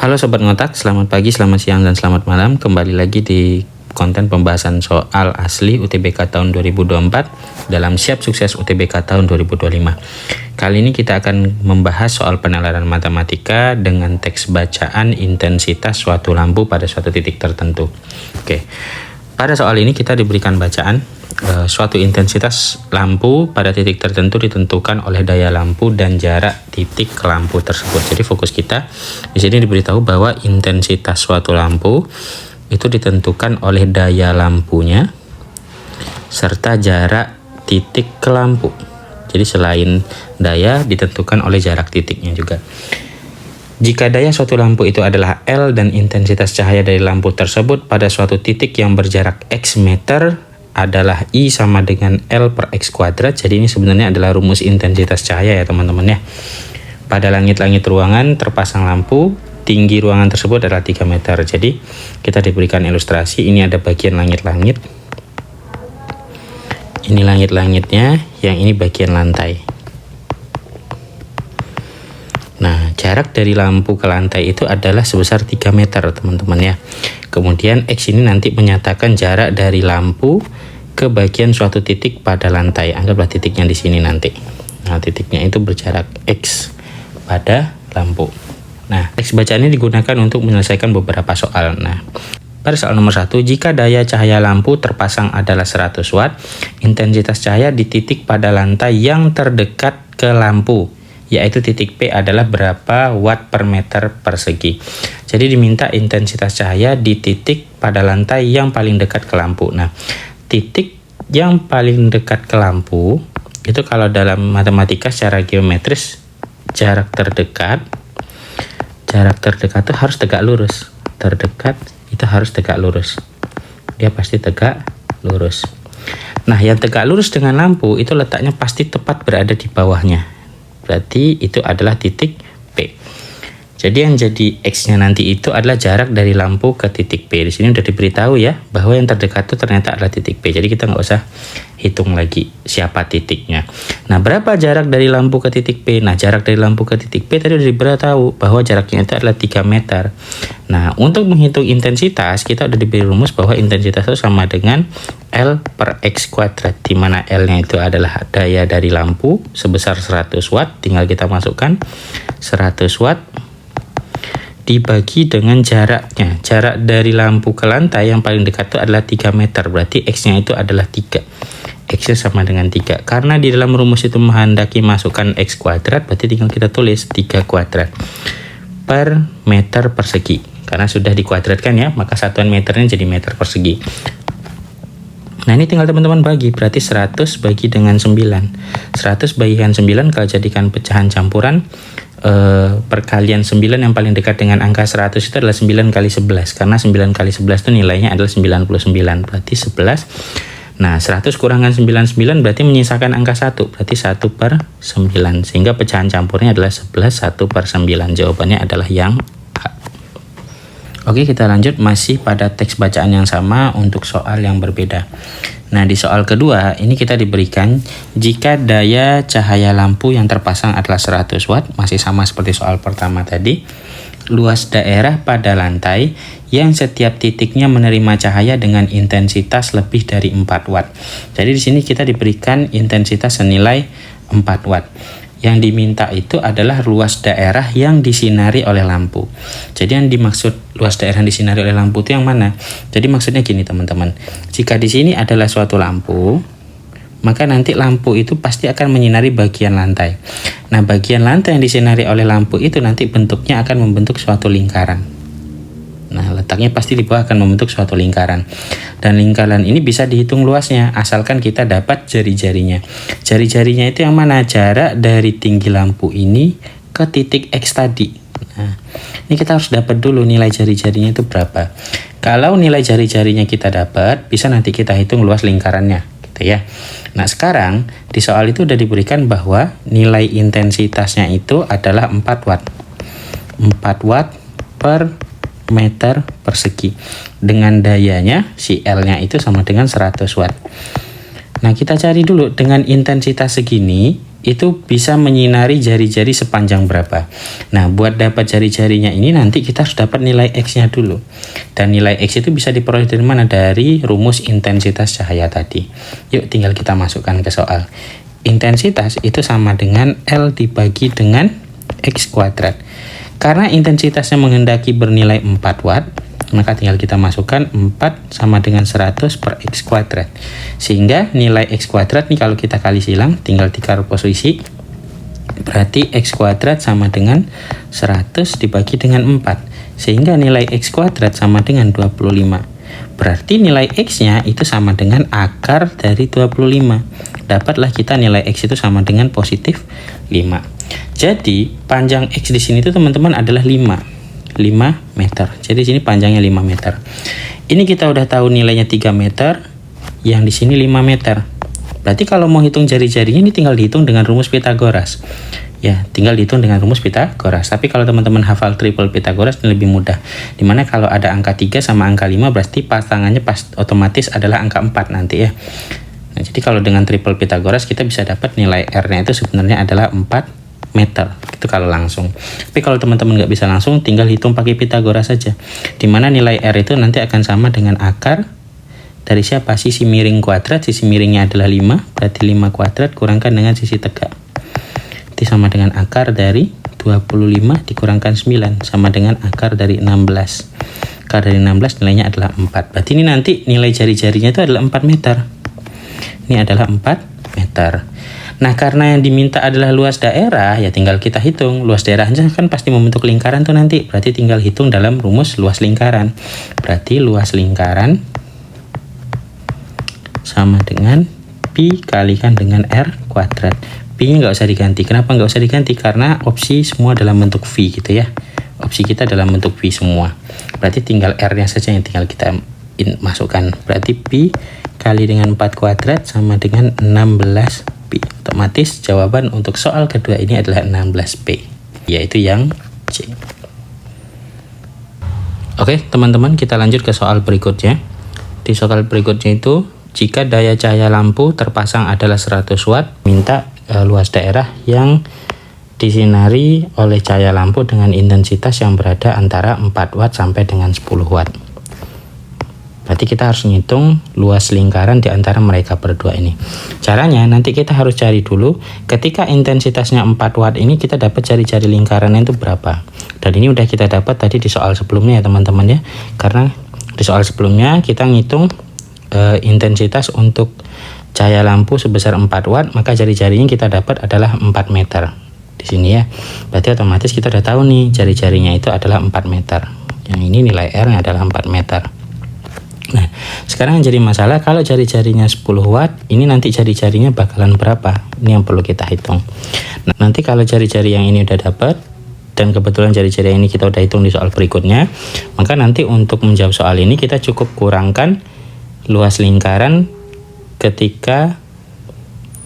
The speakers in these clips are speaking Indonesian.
Halo Sobat Ngotak, selamat pagi, selamat siang, dan selamat malam. Kembali lagi di konten pembahasan soal asli UTBK tahun 2024 dalam Siap Sukses UTBK tahun 2025. Kali ini kita akan membahas soal penalaran matematika dengan teks bacaan intensitas suatu lampu pada suatu titik tertentu. Oke, pada soal ini kita diberikan bacaan suatu intensitas lampu pada titik tertentu ditentukan oleh daya lampu dan jarak titik ke lampu tersebut. Jadi fokus kita di sini diberitahu bahwa intensitas suatu lampu itu ditentukan oleh daya lampunya serta jarak titik ke lampu. Jadi selain daya ditentukan oleh jarak titiknya juga. Jika daya suatu lampu itu adalah L dan intensitas cahaya dari lampu tersebut pada suatu titik yang berjarak X meter adalah I sama dengan L per X kuadrat. Jadi ini sebenarnya adalah rumus intensitas cahaya ya teman-teman ya. Pada langit-langit ruangan terpasang lampu, tinggi ruangan tersebut adalah 3 meter. Jadi kita diberikan ilustrasi, ini ada bagian langit-langit. Ini langit-langitnya, yang ini bagian lantai. Nah, jarak dari lampu ke lantai itu adalah sebesar 3 meter teman-teman ya. Kemudian X ini nanti menyatakan jarak dari lampu ke bagian suatu titik pada lantai. Anggaplah titiknya di sini nanti. Nah, titiknya itu berjarak X pada lampu. Nah, teks bacaan ini digunakan untuk menyelesaikan beberapa soal. Nah, pada soal nomor 1, jika daya cahaya lampu terpasang adalah 100 watt, intensitas cahaya di titik pada lantai yang terdekat ke lampu, yaitu titik P adalah berapa watt per meter persegi. Jadi diminta intensitas cahaya di titik pada lantai yang paling dekat ke lampu. Nah, titik yang paling dekat ke lampu itu kalau dalam matematika secara geometris jarak terdekat itu harus tegak lurus. Terdekat itu harus tegak lurus. Dia pasti tegak lurus. Nah, yang tegak lurus dengan lampu itu letaknya pasti tepat berada di bawahnya. Berarti itu adalah titik P. Jadi yang jadi X-nya nanti itu adalah jarak dari lampu ke titik P. Di sini udah diberitahu ya bahwa yang terdekat itu ternyata adalah titik P. Jadi kita nggak usah hitung lagi siapa titiknya. Nah, berapa jarak dari lampu ke titik P? Nah, jarak dari lampu ke titik P tadi udah diberitahu bahwa jaraknya itu adalah 3 meter. Nah, untuk menghitung intensitas kita udah diberi rumus bahwa intensitas itu sama dengan L per X kuadrat, di mana L-nya itu adalah daya dari lampu sebesar 100 watt. Tinggal kita masukkan 100 watt dibagi dengan jaraknya. Jarak dari lampu ke lantai yang paling dekat itu adalah 3 meter. Berarti X-nya itu adalah 3. X-nya sama dengan 3. Karena di dalam rumus itu menghendaki masukkan X kuadrat, berarti tinggal kita tulis 3 kuadrat per meter persegi. Karena sudah dikuadratkan ya, maka satuan meternya jadi meter persegi. Nah, ini tinggal teman-teman bagi, berarti 100 bagi dengan 9. 100 bagikan 9 kalau jadikan pecahan campuran, perkalian 9 yang paling dekat dengan angka 100 itu adalah 9 kali 11. Karena 9 kali 11 itu nilainya adalah 99, berarti 11. Nah, 100 kurangan 99 berarti menyisakan angka 1, berarti 1 per 9. Sehingga pecahan campurnya adalah 11, 1 per 9. Jawabannya adalah yang A. Oke, kita lanjut masih pada teks bacaan yang sama untuk soal yang berbeda. Nah, di soal kedua ini kita diberikan jika daya cahaya lampu yang terpasang adalah 100 watt, masih sama seperti soal pertama tadi. Luas daerah pada lantai yang setiap titiknya menerima cahaya dengan intensitas lebih dari 4 watt. Jadi di sini kita diberikan intensitas senilai 4 watt. Yang diminta itu adalah luas daerah yang disinari oleh lampu. Jadi yang dimaksud luas daerah yang disinari oleh lampu itu yang mana? Jadi maksudnya gini teman-teman. Jika di sini adalah suatu lampu, maka nanti lampu itu pasti akan menyinari bagian lantai. Nah, bagian lantai yang disinari oleh lampu itu nanti bentuknya akan membentuk suatu lingkaran. Nah, letaknya pasti di bawah akan membentuk suatu lingkaran. Dan lingkaran ini bisa dihitung luasnya, asalkan kita dapat jari-jarinya. Jari-jarinya itu yang mana? Jarak dari tinggi lampu ini ke titik X tadi. Nah, ini kita harus dapat dulu nilai jari-jarinya itu berapa. Kalau nilai jari-jarinya kita dapat, bisa nanti kita hitung luas lingkarannya. Gitu ya. Nah, sekarang di soal itu udah diberikan bahwa nilai intensitasnya itu adalah 4 watt. 4 watt per meter persegi. Dengan dayanya, si L-nya itu sama dengan 100 watt. Nah, kita cari dulu dengan intensitas segini, itu bisa menyinari jari-jari sepanjang berapa. Nah, buat dapat jari-jarinya ini nanti kita harus dapat nilai X-nya dulu. Dan nilai X itu bisa diperoleh dari mana? Dari rumus intensitas cahaya tadi. Yuk tinggal kita masukkan ke soal. Intensitas itu sama dengan L dibagi dengan X kuadrat. Karena intensitasnya menghendaki bernilai 4 watt, maka tinggal kita masukkan 4 sama dengan 100 per X kuadrat. Sehingga nilai X kuadrat nih kalau kita kali silang, tinggal ditaruh posisi. Berarti X kuadrat sama dengan 100 dibagi dengan 4. Sehingga nilai X kuadrat sama dengan 25. Berarti nilai X-nya itu sama dengan akar dari 25. Dapatlah kita nilai X itu sama dengan positif 5. Jadi panjang X di sini itu teman-teman adalah 5 meter. Jadi sini panjangnya 5 meter. Ini kita udah tahu nilainya 3 meter, yang di sini 5 meter. Berarti kalau mau hitung jari-jarinya ini tinggal dihitung dengan rumus Pythagoras. Ya, tinggal dihitung dengan rumus Pythagoras. Tapi kalau teman-teman hafal triple Pythagoras ini lebih mudah. Dimana kalau ada angka 3 sama angka 5 berarti pasangannya otomatis adalah angka 4 nanti ya. Nah, jadi kalau dengan triple Pythagoras kita bisa dapat nilai R-nya itu sebenarnya adalah 4 meter. Itu kalau langsung. Tapi kalau teman-teman nggak bisa langsung, tinggal hitung pakai Pythagoras saja. Dimana nilai R itu nanti akan sama dengan akar dari siapa? Sisi miring kuadrat. Sisi miringnya adalah 5. Berarti 5 kuadrat kurangkan dengan sisi tegak. Itu sama dengan akar dari 25 dikurangkan 9. Sama dengan akar dari 16. Akar dari 16 nilainya adalah 4. Berarti ini nanti nilai jari-jarinya itu adalah 4 meter. Ini adalah 4 meter. Nah, karena yang diminta adalah luas daerah, ya tinggal kita hitung. Luas daerahnya kan pasti membentuk lingkaran tuh nanti. Berarti tinggal hitung dalam rumus luas lingkaran. Berarti luas lingkaran sama dengan Pi kalikan dengan R kuadrat. Pi-nya nggak usah diganti. Kenapa nggak usah diganti? Karena opsi semua dalam bentuk V gitu ya. Opsi kita dalam bentuk V semua. Berarti tinggal R-nya saja yang tinggal kita masukkan. Berarti Pi kali dengan 4 kuadrat sama dengan 16 Pi. Otomatis jawaban untuk soal kedua ini adalah 16P, yaitu yang C. Oke teman-teman, kita lanjut ke soal berikutnya. Di soal berikutnya itu, jika daya cahaya lampu terpasang adalah 100 watt, minta luas daerah yang disinari oleh cahaya lampu dengan intensitas yang berada antara 4 watt sampai dengan 10 watt. Berarti kita harus ngitung luas lingkaran di antara mereka berdua ini. Caranya nanti kita harus cari dulu ketika intensitasnya 4 watt ini kita dapat jari-jari lingkarannya itu berapa. Dan ini udah kita dapat tadi di soal sebelumnya ya teman-teman ya. Karena di soal sebelumnya kita ngitung intensitas untuk cahaya lampu sebesar 4 watt, maka jari-jarinya kita dapat adalah 4 meter. Di sini ya. Berarti otomatis kita udah tahu nih jari-jarinya itu adalah 4 meter. Yang ini nilai R-nya adalah 4 meter. Nah, sekarang yang jadi masalah kalau jari-jarinya 10 watt, ini nanti jari-jarinya bakalan berapa? Ini yang perlu kita hitung. Nah, nanti kalau jari-jari yang ini udah dapat, dan kebetulan jari-jari yang ini kita udah hitung di soal berikutnya, maka nanti untuk menjawab soal ini kita cukup kurangkan luas lingkaran ketika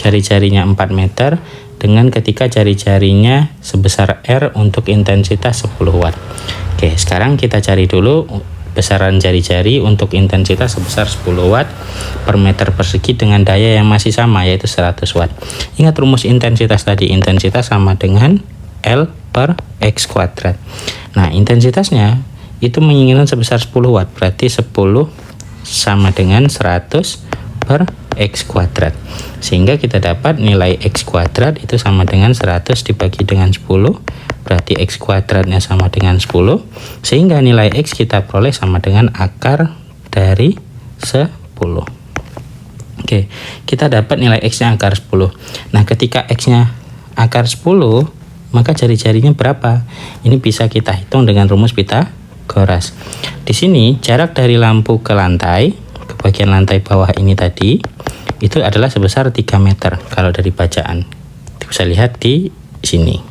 jari-jarinya 4 meter dengan ketika jari-jarinya sebesar R untuk intensitas 10 watt. Oke, sekarang kita cari dulu besaran jari-jari untuk intensitas sebesar 10 watt per meter persegi dengan daya yang masih sama yaitu 100 watt. Ingat rumus intensitas tadi, intensitas sama dengan L per X kuadrat. Nah, intensitasnya itu menginginkan sebesar 10 watt, berarti 10 sama dengan 100 per X kuadrat. Sehingga kita dapat nilai X kuadrat itu sama dengan 100 dibagi dengan 10. Berarti X kuadratnya sama dengan 10, sehingga nilai X kita peroleh sama dengan akar dari 10. Oke, kita dapat nilai X-nya akar 10. Nah, ketika X-nya akar 10, maka jari-jarinya berapa? Ini bisa kita hitung dengan rumus Pythagoras. Di sini, jarak dari lampu ke lantai, ke bagian lantai bawah ini tadi, itu adalah sebesar 3 meter kalau dari bacaan. Bisa lihat di sini.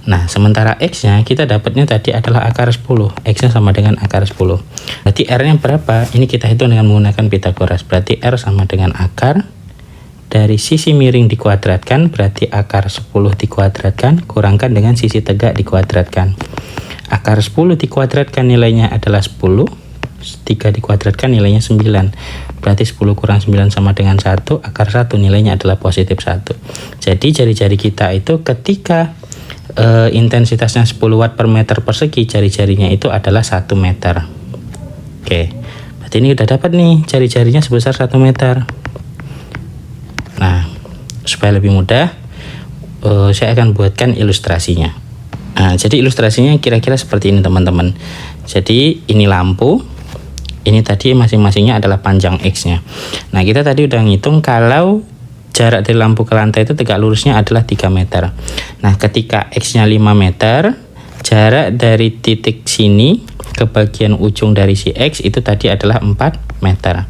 Nah, sementara X-nya kita dapatnya tadi adalah akar 10. X-nya sama dengan akar 10. Berarti R-nya berapa? Ini kita hitung dengan menggunakan Pythagoras. Berarti R sama dengan akar dari sisi miring dikuadratkan, berarti akar 10 dikuadratkan, kurangkan dengan sisi tegak dikuadratkan. Akar 10 dikuadratkan nilainya adalah 10. 3 dikuadratkan nilainya 9. berarti 10 kurang 9 sama dengan 1, akar 1 nilainya adalah positif 1. Jadi jari-jari kita itu ketika intensitasnya 10 watt per meter persegi, jari-jarinya itu adalah 1 meter. Oke, berarti ini udah dapat nih jari-jarinya sebesar 1 meter. Nah, supaya lebih mudah, saya akan buatkan ilustrasinya. Nah, jadi ilustrasinya kira-kira seperti ini teman-teman. Jadi ini lampu, ini tadi masing-masingnya adalah panjang X-nya. Nah, kita tadi udah ngitung kalau jarak dari lampu ke lantai itu tegak lurusnya adalah 3 meter. Nah, ketika X-nya 5 meter, jarak dari titik sini ke bagian ujung dari si X itu tadi adalah 4 meter.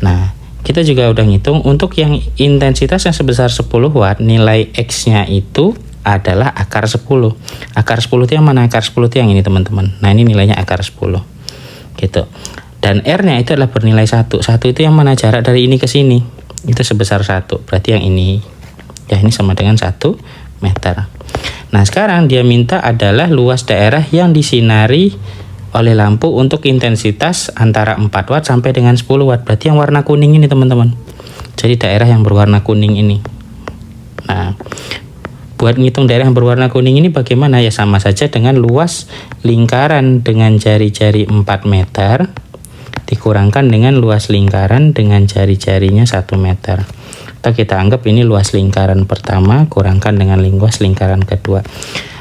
Nah, kita juga udah ngitung untuk yang intensitasnya sebesar 10 watt, nilai X-nya itu adalah akar 10. Akar 10 itu yang mana? Akar 10 itu yang ini teman-teman. Nah, ini nilainya akar 10. Gitu. Dan R-nya itu adalah bernilai 1. 1 itu yang mana? Jarak dari ini ke sini. Itu sebesar 1. Berarti yang ini. Ya, ini sama dengan 1 meter. Nah, sekarang dia minta adalah luas daerah yang disinari oleh lampu untuk intensitas antara 4 watt sampai dengan 10 watt. Berarti yang warna kuning ini teman-teman. Jadi daerah yang berwarna kuning ini. Nah, buat ngitung daerah yang berwarna kuning ini bagaimana? Ya sama saja dengan luas lingkaran dengan jari-jari 4 meter dikurangkan dengan luas lingkaran dengan jari-jarinya 1 meter. Atau kita anggap ini luas lingkaran pertama kurangkan dengan luas lingkaran kedua.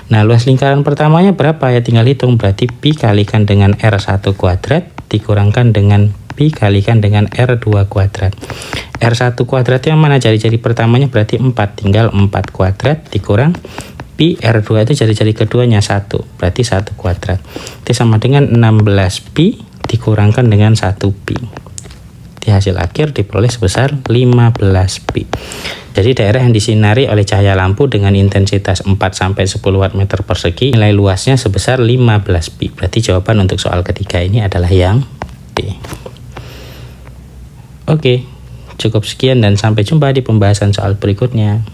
Nah, luas lingkaran pertamanya berapa? Ya tinggal hitung, berarti pi kalikan dengan R1 kuadrat dikurangkan dengan pi kalikan dengan R2 kuadrat. R1 kuadrat yang mana? Jari-jari pertamanya berarti 4, tinggal 4 kuadrat dikurang pi, R2 itu jari-jari keduanya 1, berarti 1 kuadrat. Itu sama dengan 16 pi dikurangkan dengan 1 pi. Di hasil akhir diperoleh sebesar 15 pi. Jadi daerah yang disinari oleh cahaya lampu dengan intensitas 4 sampai 10 watt meter persegi, nilai luasnya sebesar 15 pi. Berarti jawaban untuk soal ketiga ini adalah yang D. Oke, cukup sekian dan sampai jumpa di pembahasan soal berikutnya.